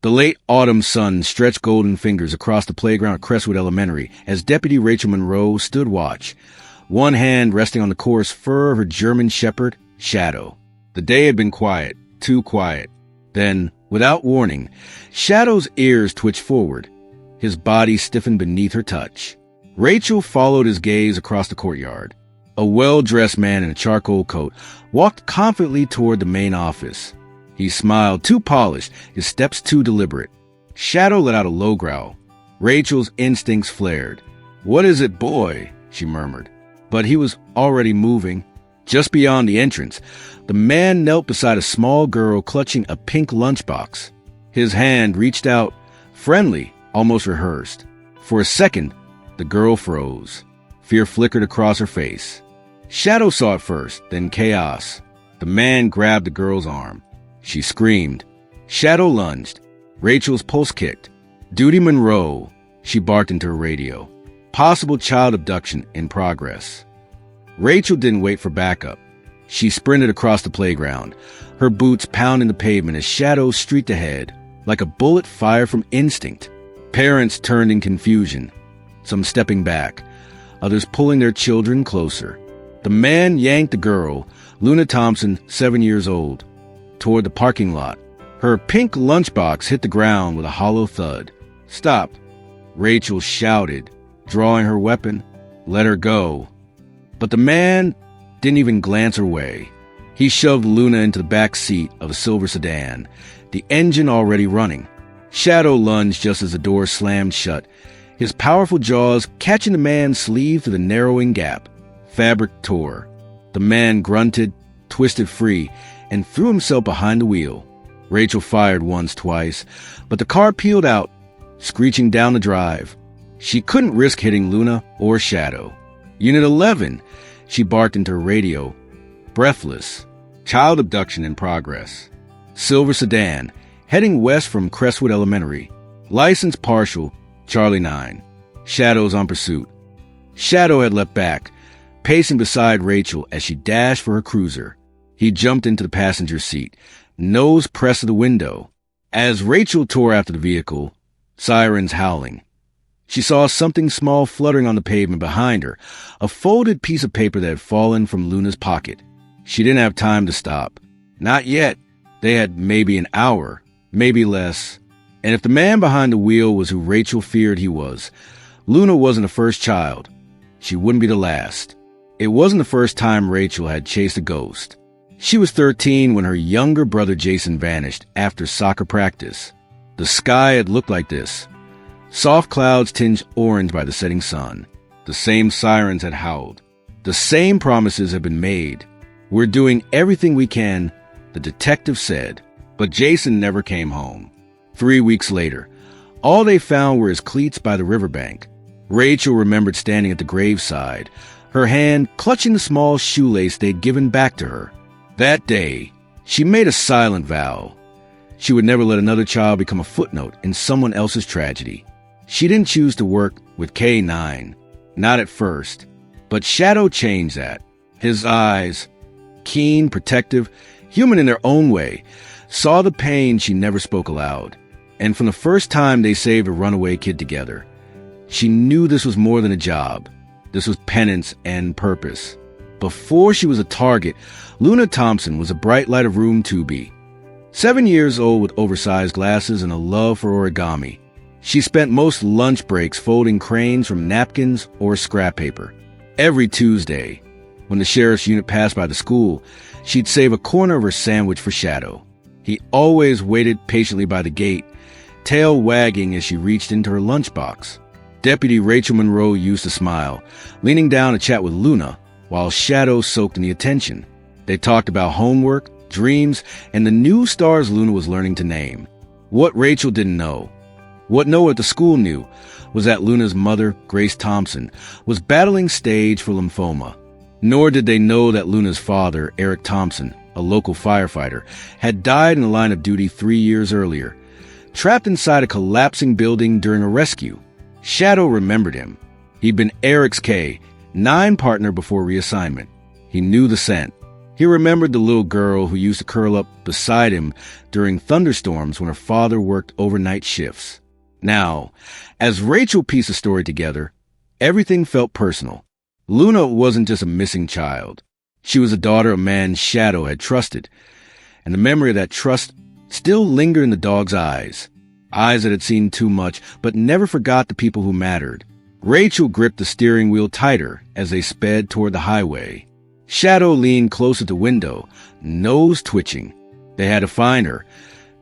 The late autumn sun stretched golden fingers across the playground at Crestwood Elementary as Deputy Rachel Monroe stood watch, one hand resting on the coarse fur of her German shepherd, Shadow. The day had been quiet, too quiet. Then, without warning, Shadow's ears twitched forward. His body stiffened beneath her touch. Rachel followed his gaze across the courtyard. A well-dressed man in a charcoal coat walked confidently toward the main office. He smiled, too polished, his steps too deliberate. Shadow let out a low growl. Rachel's instincts flared. "What is it, boy?" she murmured. But he was already moving. Just beyond the entrance, the man knelt beside a small girl clutching a pink lunchbox. His hand reached out, friendly, almost rehearsed. For a second, the girl froze. Fear flickered across her face. Shadow saw it first, then chaos. The man grabbed the girl's arm. She screamed. Shadow lunged. Rachel's pulse kicked. "Duty Monroe," she barked into her radio. "Possible child abduction in progress." Rachel didn't wait for backup. She sprinted across the playground, her boots pounding the pavement as Shadow streaked ahead, like a bullet fired from instinct. Parents turned in confusion, some stepping back, others pulling their children closer. The man yanked the girl, Luna Thompson, 7 years old, toward the parking lot. Her pink lunchbox hit the ground with a hollow thud. "Stop!" Rachel shouted, drawing her weapon. "Let her go." But the man didn't even glance her way. He shoved Luna into the back seat of a silver sedan, the engine already running. Shadow lunged just as the door slammed shut, his powerful jaws catching the man's sleeve through the narrowing gap. Fabric tore. The man grunted, twisted free, and threw himself behind the wheel. Rachel fired once, twice, but the car peeled out, screeching down the drive. She couldn't risk hitting Luna or Shadow. "Unit 11, she barked into her radio, breathless. "Child abduction in progress. Silver sedan, heading west from Crestwood Elementary. License partial, Charlie 9. Shadow's on pursuit." Shadow had leapt back, pacing beside Rachel as she dashed for her cruiser. He jumped into the passenger seat, nose pressed to the window. As Rachel tore after the vehicle, sirens howling, she saw something small fluttering on the pavement behind her, a folded piece of paper that had fallen from Luna's pocket. She didn't have time to stop. Not yet. They had maybe an hour, maybe less. And if the man behind the wheel was who Rachel feared he was, Luna wasn't the first child. She wouldn't be the last. It wasn't the first time Rachel had chased a ghost. She was 13 when her younger brother Jason vanished after soccer practice. The sky had looked like this. Soft clouds tinged orange by the setting sun. The same sirens had howled. The same promises had been made. "We're doing everything we can," the detective said. But Jason never came home. 3 weeks later, all they found were his cleats by the riverbank. Rachel remembered standing at the graveside, her hand clutching the small shoelace they'd given back to her. That day, she made a silent vow. She would never let another child become a footnote in someone else's tragedy. She didn't choose to work with K9, not at first. But Shadow changed that. His eyes, keen, protective, human in their own way, saw the pain she never spoke aloud. And from the first time they saved a runaway kid together, she knew this was more than a job. This was penance and purpose. Before she was a target, Luna Thompson was a bright light of room 2B. 7 years old with oversized glasses and a love for origami. She spent most lunch breaks folding cranes from napkins or scrap paper. Every Tuesday, when the sheriff's unit passed by the school, she'd save a corner of her sandwich for Shadow. He always waited patiently by the gate, tail wagging as she reached into her lunchbox. Deputy Rachel Monroe used to smile, leaning down to chat with Luna, while Shadow soaked in the attention. They talked about homework, dreams, and the new stars Luna was learning to name. What Rachel didn't know, what no one at the school knew, was that Luna's mother, Grace Thompson, was battling stage for lymphoma. Nor did they know that Luna's father, Eric Thompson, a local firefighter, had died in the line of duty 3 years earlier, trapped inside a collapsing building during a rescue. Shadow remembered him. He'd been Eric's K9 partner before reassignment. He knew the scent. He remembered the little girl who used to curl up beside him during thunderstorms when her father worked overnight shifts. Now, as Rachel pieced the story together, everything felt personal. Luna wasn't just a missing child. She was a daughter a man Shadow had trusted, and the memory of that trust still lingered in the dog's eyes that had seen too much but never forgot the people who mattered. Rachel gripped the steering wheel tighter as they sped toward the highway. Shadow leaned closer to the window, nose twitching. They had to find her,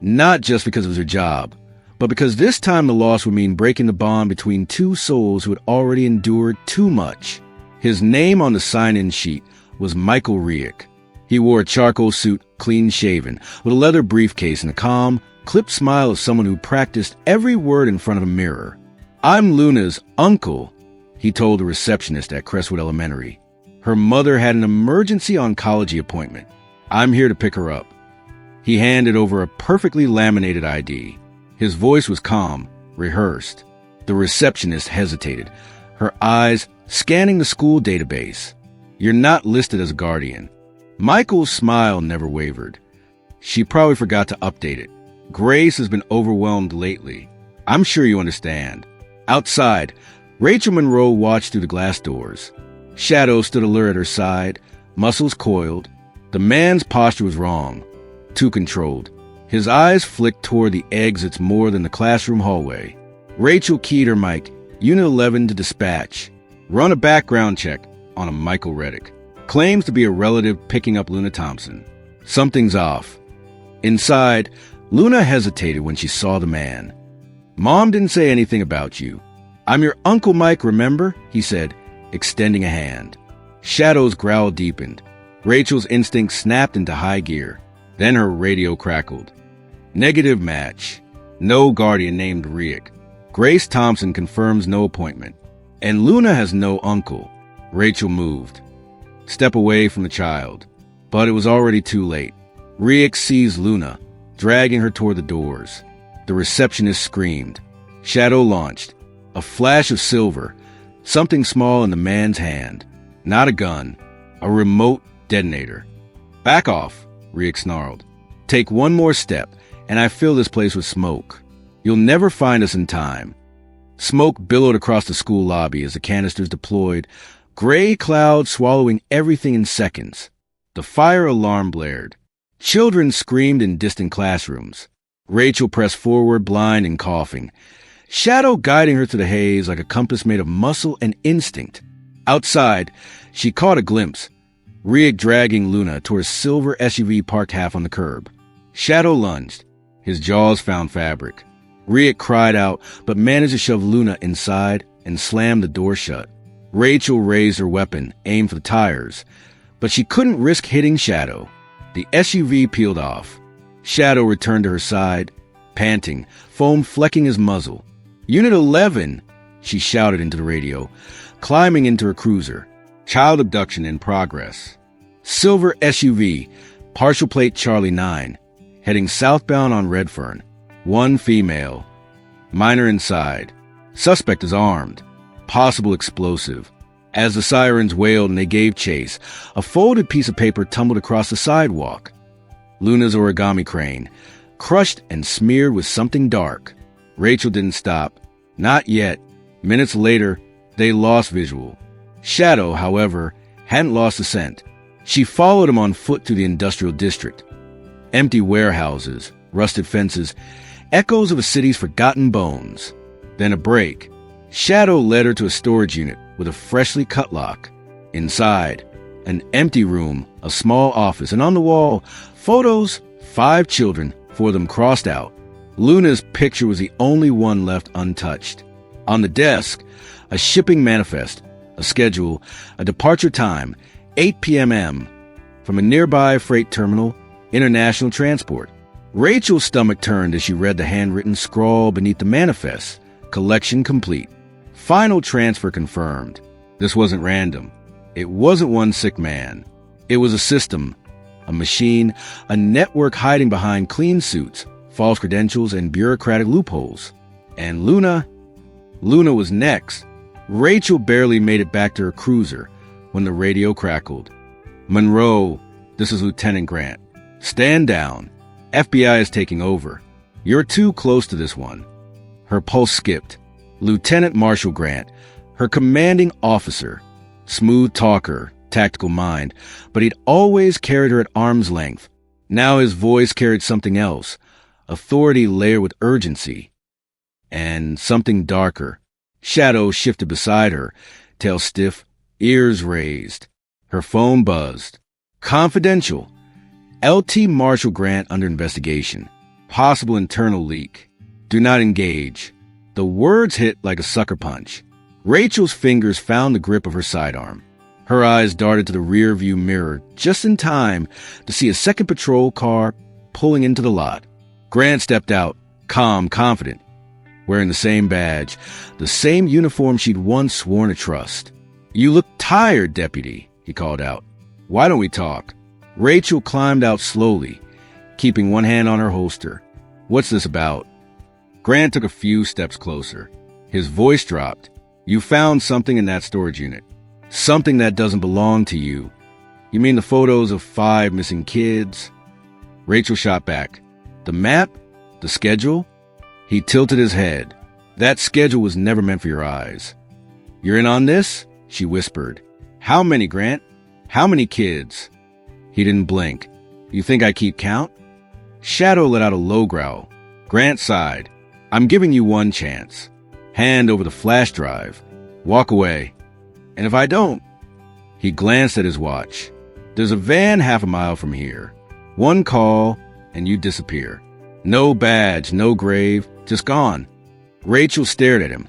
not just because it was her job, but because this time the loss would mean breaking the bond between two souls who had already endured too much. His name on the sign-in sheet was Michael Riek. He wore a charcoal suit, clean-shaven, with a leather briefcase and a calm, clipped smile of someone who practiced every word in front of a mirror. "I'm Luna's uncle," he told the receptionist at Crestwood Elementary. Her mother had an emergency oncology appointment. "I'm here to pick her up." He handed over a perfectly laminated ID. His voice was calm, rehearsed. The receptionist hesitated, her eyes scanning the school database. "You're not listed as a guardian." Michael's smile never wavered. "She probably forgot to update it. Grace has been overwhelmed lately. I'm sure you understand." Outside, Rachel Monroe watched through the glass doors. Shadow stood alert at her side, muscles coiled. The man's posture was wrong, too controlled. His eyes flicked toward the exits more than the classroom hallway. Rachel keyed her mic, Unit 11 to dispatch. "Run a background check on a Michael Reddick. Claims to be a relative picking up Luna Thompson. Something's off." Inside, Luna hesitated when she saw the man. "Mom didn't say anything about you." "I'm your Uncle Mike, remember?" he said, extending a hand. Shadow's growl deepened. Rachel's instinct snapped into high gear. Then her radio crackled. "Negative match. No guardian named Riek. Grace Thompson confirms no appointment. And Luna has no uncle." Rachel moved. Step away from the child. But it was already too late. Riek seized Luna, dragging her toward the doors. The receptionist screamed. Shadow launched. A flash of silver, something small in the man's hand. Not a gun, a remote detonator. "Back off," Riek snarled. "Take one more step, and I fill this place with smoke. You'll never find us in time." Smoke billowed across the school lobby as the canisters deployed, gray clouds swallowing everything in seconds. The fire alarm blared. Children screamed in distant classrooms. Rachel pressed forward, blind and coughing. Shadow guiding her through the haze like a compass made of muscle and instinct. Outside, she caught a glimpse. Riek dragging Luna toward a silver SUV parked half on the curb. Shadow lunged. His jaws found fabric. Riek cried out, but managed to shove Luna inside and slammed the door shut. Rachel raised her weapon, aimed for the tires, but she couldn't risk hitting Shadow. The SUV peeled off. Shadow returned to her side, panting, foam flecking his muzzle. "Unit 11, she shouted into the radio, climbing into her cruiser. "Child abduction in progress." Silver SUV, partial plate Charlie 9, heading southbound on Redfern. One female. Minor inside. Suspect is armed. Possible explosive. As the sirens wailed and they gave chase, a folded piece of paper tumbled across the sidewalk. Luna's origami crane, crushed and smeared with something dark. Rachel didn't stop. Not yet. Minutes later, they lost visual. Shadow, however, hadn't lost the scent. She followed him on foot through the industrial district. Empty warehouses, rusted fences, echoes of a city's forgotten bones. Then a break. Shadow led her to a storage unit with a freshly cut lock. Inside, an empty room, a small office, and on the wall, photos, 5 children, 4 of them crossed out. Luna's picture was the only one left untouched. On the desk, a shipping manifest, a schedule, a departure time, 8 p.m. from a nearby freight terminal, international transport. Rachel's stomach turned as she read the handwritten scrawl beneath the manifest. Collection complete. Final transfer confirmed. This wasn't random. It wasn't one sick man. It was a system, a machine, a network hiding behind clean suits, false credentials, and bureaucratic loopholes. And Luna was next. Rachel barely made it back to her cruiser when the radio crackled. "Monroe, This is Lieutenant Grant. Stand down. FBI is taking over. You're too close to this one. Her pulse skipped. Lieutenant Marshal Grant, her commanding officer. Smooth talker, tactical mind, but he'd always carried her at arm's length. Now his voice carried something else, authority layered with urgency. And something darker. Shadow shifted beside her, tail stiff, ears raised. Her phone buzzed. Confidential. LT Marshal Grant under investigation. Possible internal leak. Do not engage. The words hit like a sucker punch. Rachel's fingers found the grip of her sidearm. Her eyes darted to the rear-view mirror just in time to see a second patrol car pulling into the lot. Grant stepped out, calm, confident, wearing the same badge, the same uniform she'd once sworn to trust. You look tired, Deputy, he called out. Why don't we talk? Rachel climbed out slowly, keeping one hand on her holster. What's this about? Grant took a few steps closer. His voice dropped. You found something in that storage unit. Something that doesn't belong to you. You mean the photos of 5 missing kids? Rachel shot back. The map? The schedule? He tilted his head. That schedule was never meant for your eyes. You're in on this? She whispered. How many, Grant? How many kids? He didn't blink. You think I keep count? Shadow let out a low growl. Grant sighed. I'm giving you one chance. Hand over the flash drive. Walk away. And if I don't? He glanced at his watch. There's a van half a mile from here. One call, and you disappear. No badge, no grave, just gone. Rachel stared at him.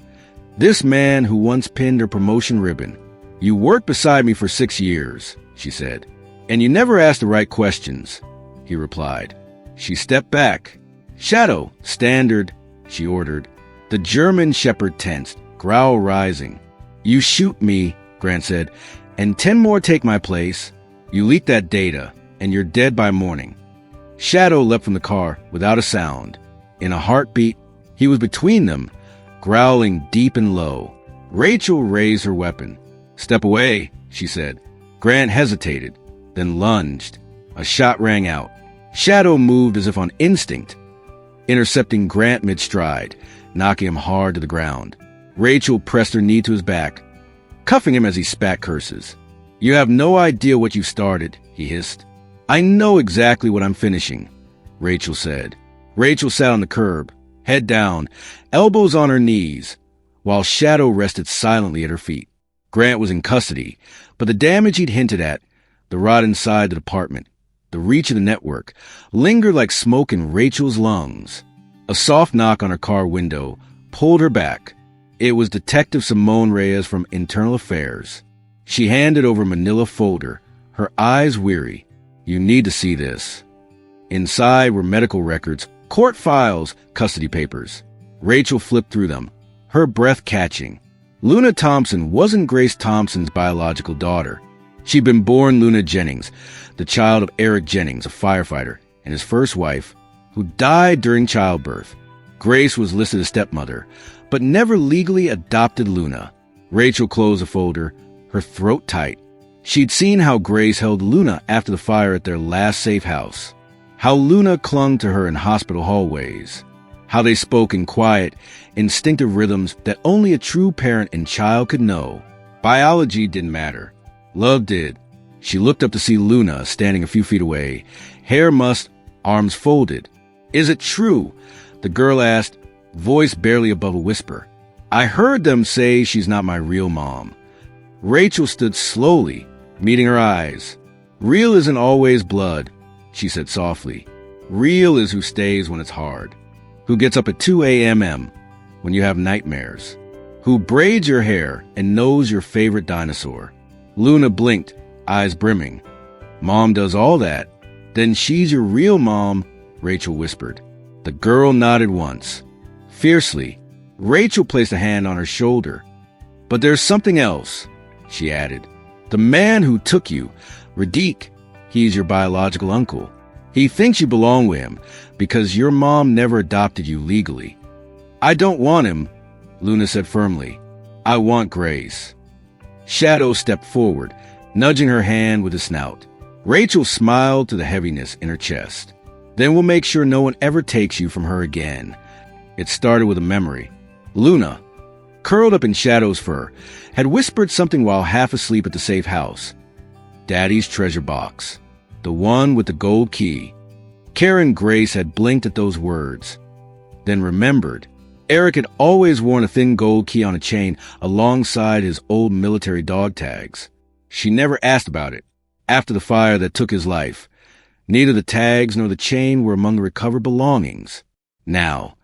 This man who once pinned her promotion ribbon. You worked beside me for 6 years, she said. And you never asked the right questions, he replied. She stepped back. Shadow, standard, she ordered. The German shepherd tensed, growl rising. You shoot me, Grant said, and 10 more take my place. You leak that data, and you're dead by morning. Shadow leapt from the car without a sound. In a heartbeat, he was between them, growling deep and low. Rachel raised her weapon. Step away, she said. Grant hesitated, then lunged. A shot rang out. Shadow moved as if on instinct, intercepting Grant mid-stride, knocking him hard to the ground. Rachel pressed her knee to his back, cuffing him as he spat curses. You have no idea what you started, he hissed. I know exactly what I'm finishing, Rachel said. Rachel sat on the curb, head down, elbows on her knees, while Shadow rested silently at her feet. Grant was in custody, but the damage he'd hinted at, the rot inside the department, the reach of the network, lingered like smoke in Rachel's lungs. A soft knock on her car window pulled her back. It was Detective Simone Reyes from Internal Affairs. She handed over a manila folder, her eyes weary. You need to see this. Inside were medical records, court files, custody papers. Rachel flipped through them, her breath catching. Luna Thompson wasn't Grace Thompson's biological daughter. She'd been born Luna Jennings, the child of Eric Jennings, a firefighter, and his first wife, who died during childbirth. Grace was listed as stepmother, but never legally adopted Luna. Rachel closed the folder, her throat tight. She'd seen how Grace held Luna after the fire at their last safe house, how Luna clung to her in hospital hallways, how they spoke in quiet, instinctive rhythms that only a true parent and child could know. Biology didn't matter. Love did. She looked up to see Luna standing a few feet away, hair mussed, arms folded. Is it true? The girl asked, voice barely above a whisper. I heard them say she's not my real mom. Rachel stood slowly, meeting her eyes. Real isn't always blood, she said softly. Real is who stays when it's hard, who gets up at 2 a.m. when you have nightmares, who braids your hair and knows your favorite dinosaur. Luna blinked, eyes brimming. Mom does all that. Then she's your real mom, Rachel whispered. The girl nodded once. Fiercely, Rachel placed a hand on her shoulder. But there's something else, she added. The man who took you, Radiq, he's your biological uncle. He thinks you belong with him because your mom never adopted you legally. I don't want him, Luna said firmly. I want Grace. Shadow stepped forward, nudging her hand with his snout. Rachel smiled to the heaviness in her chest. Then we'll make sure no one ever takes you from her again. It started with a memory. Luna, curled up in Shadow's fur, had whispered something while half asleep at the safe house. Daddy's treasure box. The one with the gold key. Karen Grace had blinked at those words, then remembered. Eric had always worn a thin gold key on a chain alongside his old military dog tags. She never asked about it. After the fire that took his life, neither the tags nor the chain were among the recovered belongings. Now,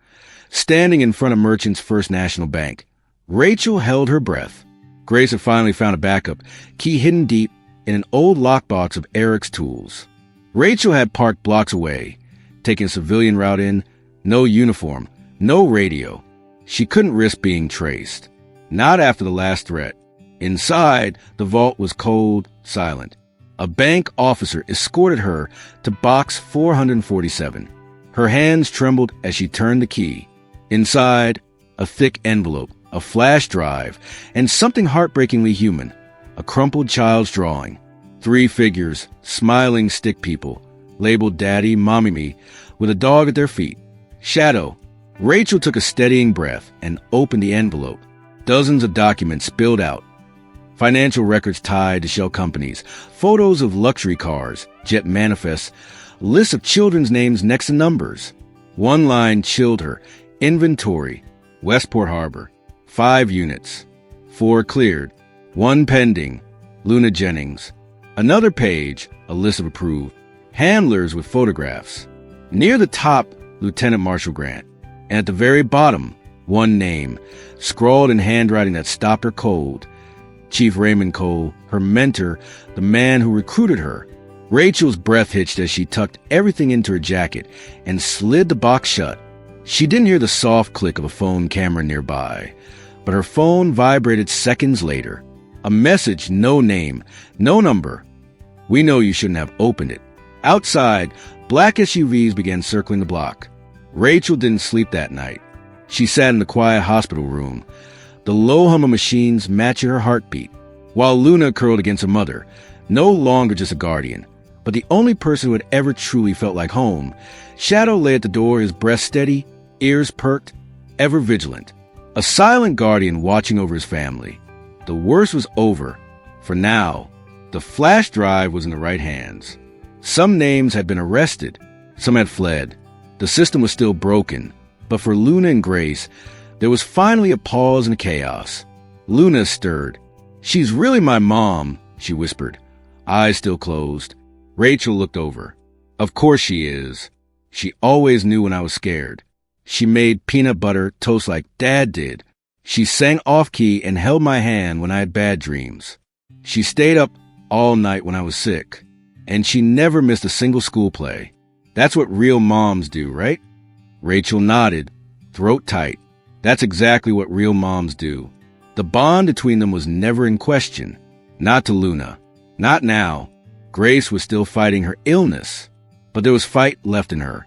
standing in front of Merchant's First National Bank, Rachel held her breath. Grace had finally found a backup, key hidden deep in an old lockbox of Eric's tools. Rachel had parked blocks away, taking a civilian route in, no uniform, no radio. She couldn't risk being traced. Not after the last threat. Inside, the vault was cold, silent. A bank officer escorted her to box 447. Her hands trembled as she turned the key. Inside, a thick envelope, a flash drive, and something heartbreakingly human, a crumpled child's drawing. 3 figures, smiling stick people, labeled Daddy, Mommy Me, with a dog at their feet. Shadow. Rachel took a steadying breath and opened the envelope. Dozens of documents spilled out. Financial records tied to shell companies, photos of luxury cars, jet manifests, lists of children's names next to numbers. One line chilled her. Inventory. Westport Harbor. 5 units. 4 cleared. 1 pending. Luna Jennings. Another page, a list of approved. Handlers with photographs. Near the top, Lieutenant Marshall Grant. And at the very bottom, one name, scrawled in handwriting that stopped her cold. Chief Raymond Cole, her mentor, the man who recruited her. Rachel's breath hitched as she tucked everything into her jacket and slid the box shut. She didn't hear the soft click of a phone camera nearby, but her phone vibrated seconds later. A message, no name, no number. We know you shouldn't have opened it. Outside, black SUVs began circling the block. Rachel didn't sleep that night. She sat in the quiet hospital room, the low hum of machines matching her heartbeat, while Luna curled against her mother, no longer just a guardian, but the only person who had ever truly felt like home. Shadow lay at the door, his breath steady, ears perked, ever vigilant. A silent guardian watching over his family. The worst was over. For now, the flash drive was in the right hands. Some names had been arrested. Some had fled. The system was still broken. But for Luna and Grace, there was finally a pause in the chaos. Luna stirred. "She's really my mom," she whispered, eyes still closed. Rachel looked over. "Of course she is. She always knew when I was scared. She made peanut butter toast like Dad did. She sang off-key and held my hand when I had bad dreams. She stayed up all night when I was sick. And she never missed a single school play. That's what real moms do, right?" Rachel nodded, throat tight. That's exactly what real moms do. The bond between them was never in question. Not to Luna. Not now. Grace was still fighting her illness. But there was fight left in her.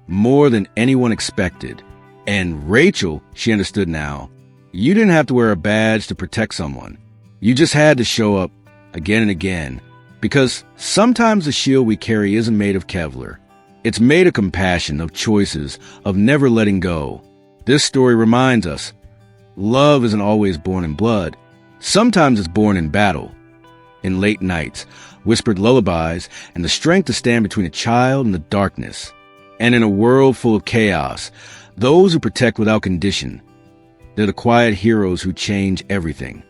More than anyone expected. And Rachel, she understood now, you didn't have to wear a badge to protect someone. You just had to show up again and again. Because sometimes the shield we carry isn't made of Kevlar. It's made of compassion, of choices, of never letting go. This story reminds us, love isn't always born in blood. Sometimes it's born in battle. In late nights, whispered lullabies, and the strength to stand between a child and the darkness. And in a world full of chaos, those who protect without condition. They're the quiet heroes who change everything.